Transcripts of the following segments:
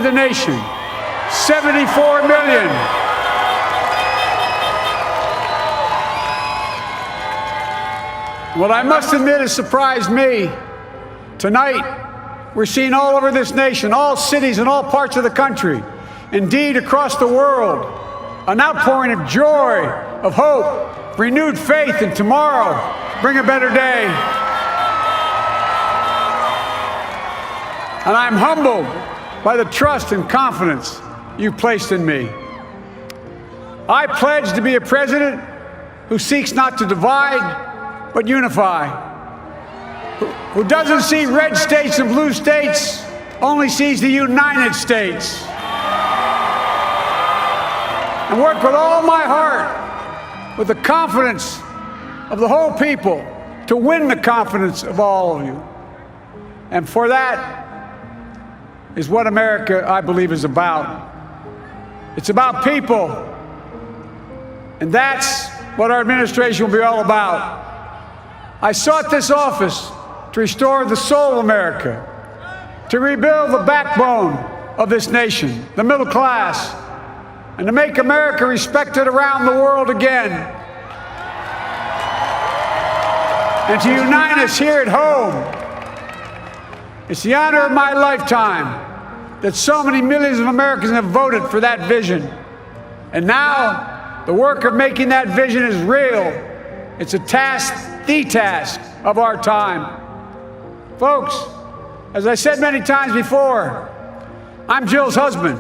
the nation, 74 million. What I must admit has surprised me. Tonight, we're seeing all over this nation, all cities and all parts of the country, indeed across the world, an outpouring of joy, of hope, renewed faith in tomorrow, bring a better day. And I'm humbled by the trust and confidence you've placed in me. I pledge to be a president who seeks not to divide, but unify, who doesn't see red states and blue states, only sees the United States, and work with all my heart, with the confidence of the whole people, to win the confidence of all of you. And for that is what America, I believe, is about. It's about people. And that's what our administration will be all about. I sought this office to restore the soul of America, to rebuild the backbone of this nation, the middle class, and to make America respected around the world again, and to unite us here at home. It's the honor of my lifetime that so many millions of Americans have voted for that vision. And now, the work of making that vision is real. It's a task, the task of our time. Folks, as I said many times before, I'm Jill's husband.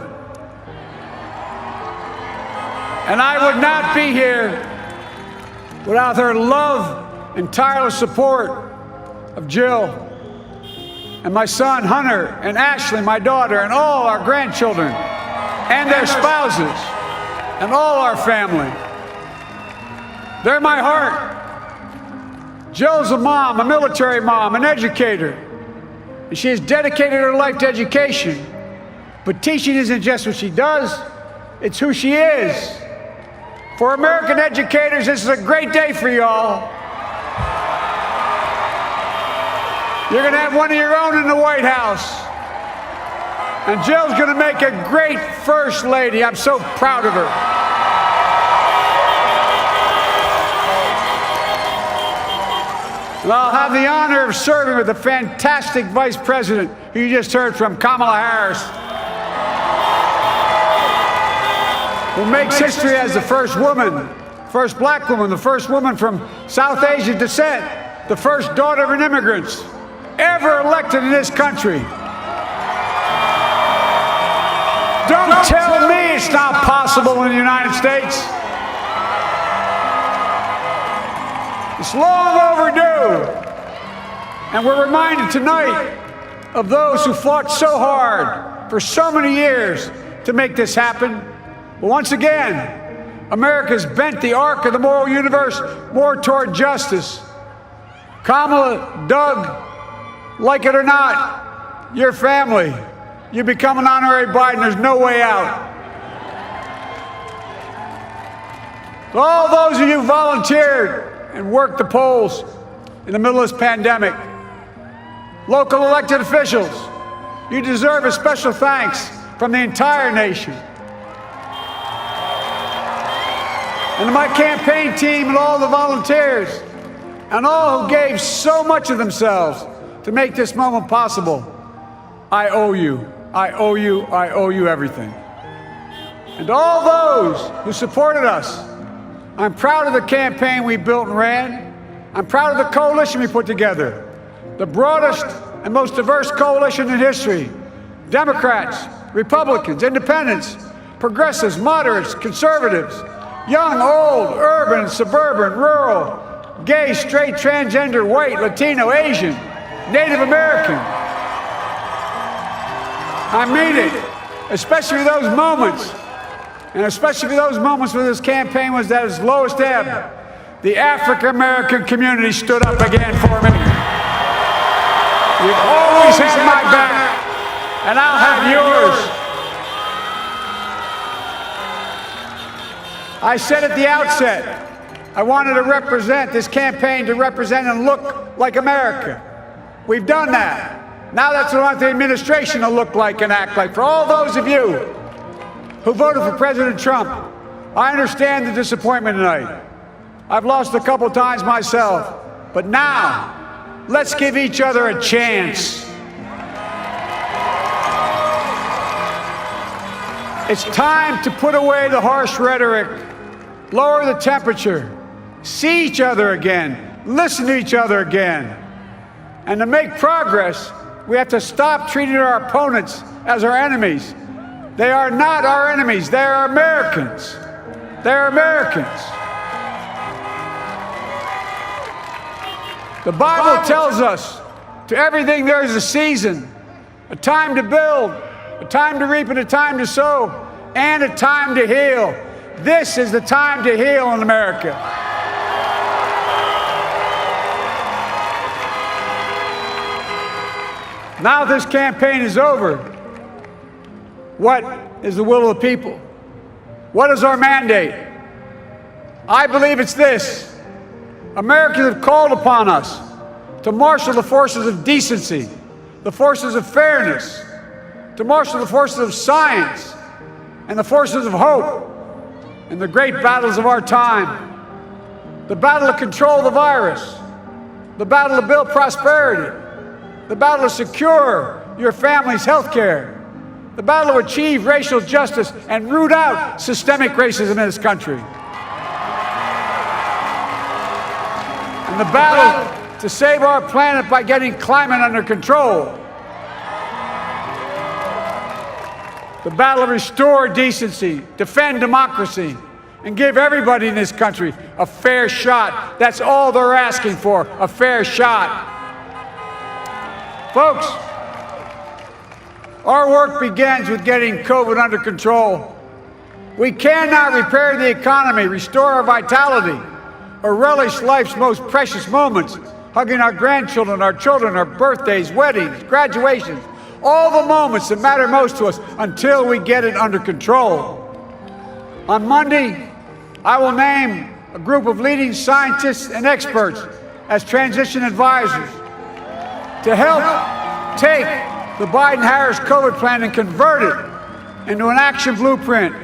And I would not be here without her love and tireless support of Jill, and my son, Hunter, and Ashley, my daughter, and all our grandchildren, and their spouses, and all our family. They're my heart. Jill's a mom, a military mom, an educator, and she has dedicated her life to education. But teaching isn't just what she does, it's who she is. For American educators, this is a great day for y'all. You're going to have one of your own in the White House. And Jill's going to make a great First Lady. I'm so proud of her. And I'll have the honor of serving with the fantastic Vice President who you just heard from, Kamala Harris, who makes history as the first woman, first black woman, the first woman from South Asian descent, the first daughter of an immigrant ever elected in this country. Don't tell me it's not possible in the United States. It's long overdue. And we're reminded tonight of those who fought so hard for so many years to make this happen. But once again, America's bent the arc of the moral universe more toward justice. Kamala, Doug, like it or not, your family, you become an honorary Biden, there's no way out. All those of you who volunteered and worked the polls in the middle of this pandemic, local elected officials, you deserve a special thanks from the entire nation. And to my campaign team and all the volunteers, and all who gave so much of themselves to make this moment possible, I owe you. I owe you. I owe you everything. And all those who supported us, I'm proud of the campaign we built and ran. I'm proud of the coalition we put together, the broadest and most diverse coalition in history. Democrats, Republicans, independents, progressives, moderates, conservatives, young, old, urban, suburban, rural, gay, straight, transgender, white, Latino, Asian, Native American. I mean it, especially those moments, and especially those moments when this campaign was at its lowest ebb. The African-American community stood up again for me. You've always had my back, and I'll have yours. I said at the outset, I wanted to represent this campaign, to represent and look like America. We've done that. Now that's what I want the administration to look like and act like. For all those of you who voted for President Trump, I understand the disappointment tonight. I've lost a couple times myself. But now, let's give each other a chance. It's time to put away the harsh rhetoric, lower the temperature, see each other again, listen to each other again. And to make progress, we have to stop treating our opponents as our enemies. They are not our enemies. They are Americans. They're Americans. The Bible tells us, to everything there is a season, a time to build, a time to reap and a time to sow, and a time to heal. This is the time to heal in America. Now this campaign is over. What is the will of the people? What is our mandate? I believe it's this. Americans have called upon us to marshal the forces of decency, the forces of fairness, to marshal the forces of science and the forces of hope in the great battles of our time. The battle to control the virus, the battle to build prosperity, the battle to secure your family's health care, the battle to achieve racial justice and root out systemic racism in this country. And the battle to save our planet by getting climate under control. The battle to restore decency, defend democracy, and give everybody in this country a fair shot. That's all they're asking for, a fair shot. Folks, our work begins with getting COVID under control. We cannot repair the economy, restore our vitality, or relish life's most precious moments, hugging our grandchildren, our children, our birthdays, weddings, graduations, all the moments that matter most to us until we get it under control. On Monday, I will name a group of leading scientists and experts as transition advisors to help take the Biden-Harris COVID plan and convert it into an action blueprint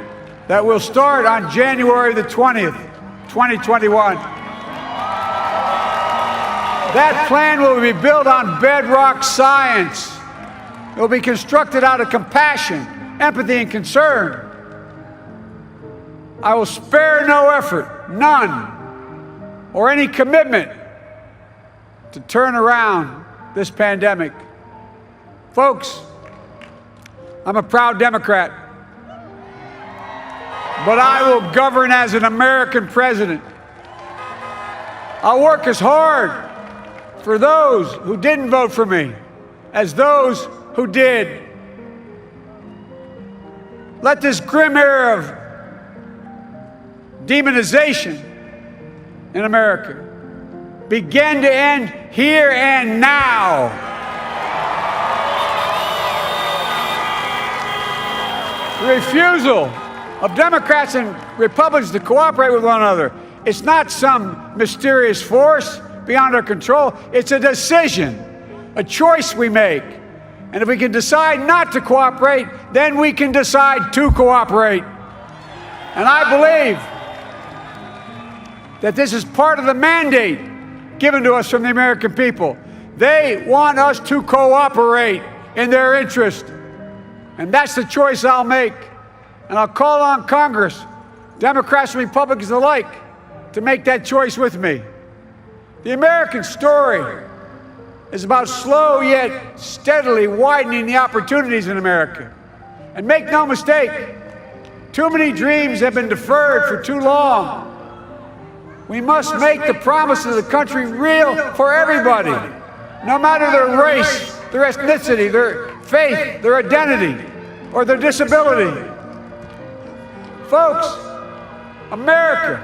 that will start on January the 20th, 2021. That plan will be built on bedrock science. It will be constructed out of compassion, empathy, and concern. I will spare no effort, none, or any commitment to turn around this pandemic. Folks, I'm a proud Democrat, but I will govern as an American president. I'll work as hard for those who didn't vote for me as those who did. Let this grim era of demonization in America begin to end here and now. The refusal of Democrats and Republicans to cooperate with one another, it's not some mysterious force beyond our control. It's a decision, a choice we make. And if we can decide not to cooperate, then we can decide to cooperate. And I believe that this is part of the mandate given to us from the American people. They want us to cooperate in their interest. And that's the choice I'll make. And I'll call on Congress, Democrats and Republicans alike, to make that choice with me. The American story is about slow yet steadily widening the opportunities in America. And make no mistake, too many dreams have been deferred for too long. We must make the promise of the country real for everybody, no matter their race, their ethnicity, their faith, their identity, or their disability. Folks, America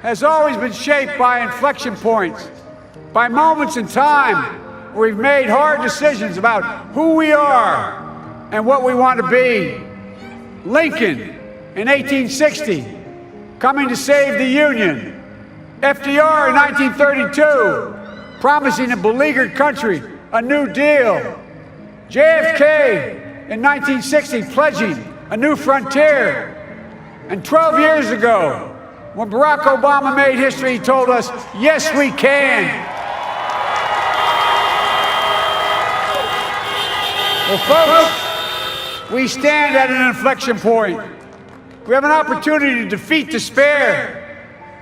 has always been shaped by inflection points, by moments in time where we've made hard decisions about who we are and what we want to be. Lincoln in 1860, coming to save the Union. FDR in 1932, promising a beleaguered country a new deal. JFK in 1960 pledging a new frontier. And 12 years ago, when Barack Obama made history, he told us, yes, we can. Well, folks, we stand at an inflection point. We have an opportunity to defeat despair,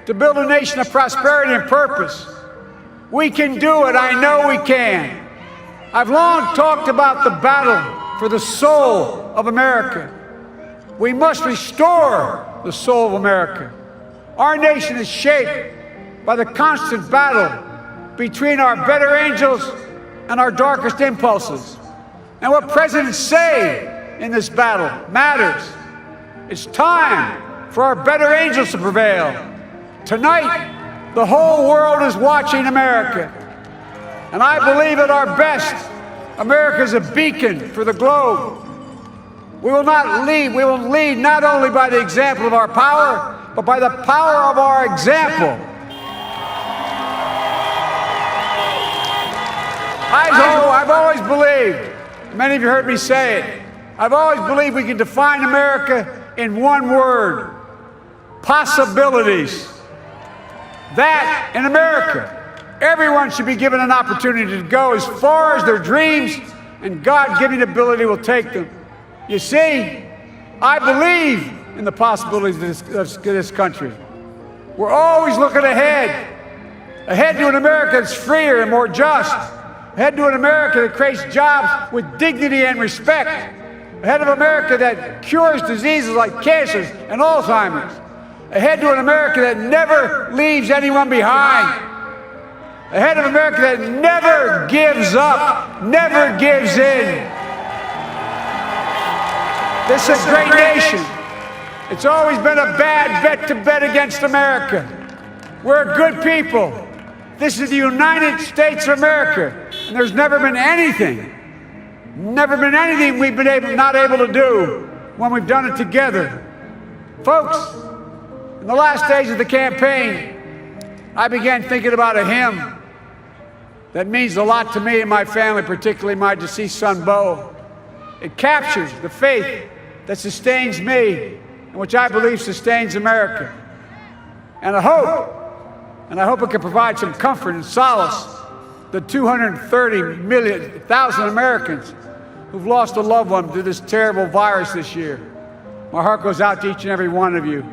to build a nation of prosperity and purpose. We can do it. I know we can. I've long talked about the battle for the soul of America. We must restore the soul of America. Our nation is shaped by the constant battle between our better angels and our darkest impulses. And what presidents say in this battle matters. It's time for our better angels to prevail. Tonight, the whole world is watching America. And I believe at our best, America is a beacon for the globe. We will lead not only by the example of our power, but by the power of our example. I've always believed, many of you heard me say it, I've always believed we can define America in one word: possibilities. That in America, everyone should be given an opportunity to go as far as their dreams and God-given ability will take them. You see, I believe in the possibilities of this country. We're always looking ahead to an America that's freer and more just, ahead to an America that creates jobs with dignity and respect, ahead of America that cures diseases like cancer and Alzheimer's, ahead to an America that never leaves anyone behind, ahead of America that never gives up, never gives in. This is a great nation. It's always been a bad bet to bet against America. We're a good people. This is the United States of America, and there's never been anything we've been not able to do when we've done it together. Folks, in the last days of the campaign, I began thinking about a hymn that means a lot to me and my family, particularly my deceased son, Bo. It captures the faith that sustains me and which I believe sustains America. And I hope it can provide some comfort and solace to 230,000 Americans who've lost a loved one to this terrible virus this year. My heart goes out to each and every one of you.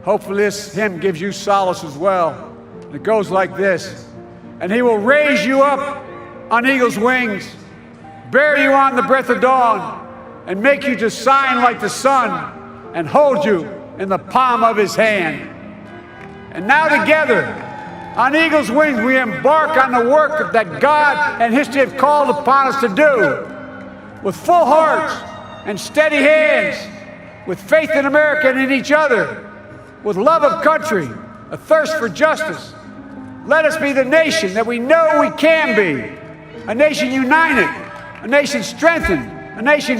Hopefully this hymn gives you solace as well. It goes like this: and he will raise you up on eagle's wings, bear you on the breath of dawn, and make you to shine like the sun, and hold you in the palm of his hand. And now together, on eagle's wings, we embark on the work that God and history have called upon us to do, with full hearts and steady hands, with faith in America and in each other, with love of country, a thirst for justice. Let us be the nation that we know we can be, a nation united, a nation strengthened, a nation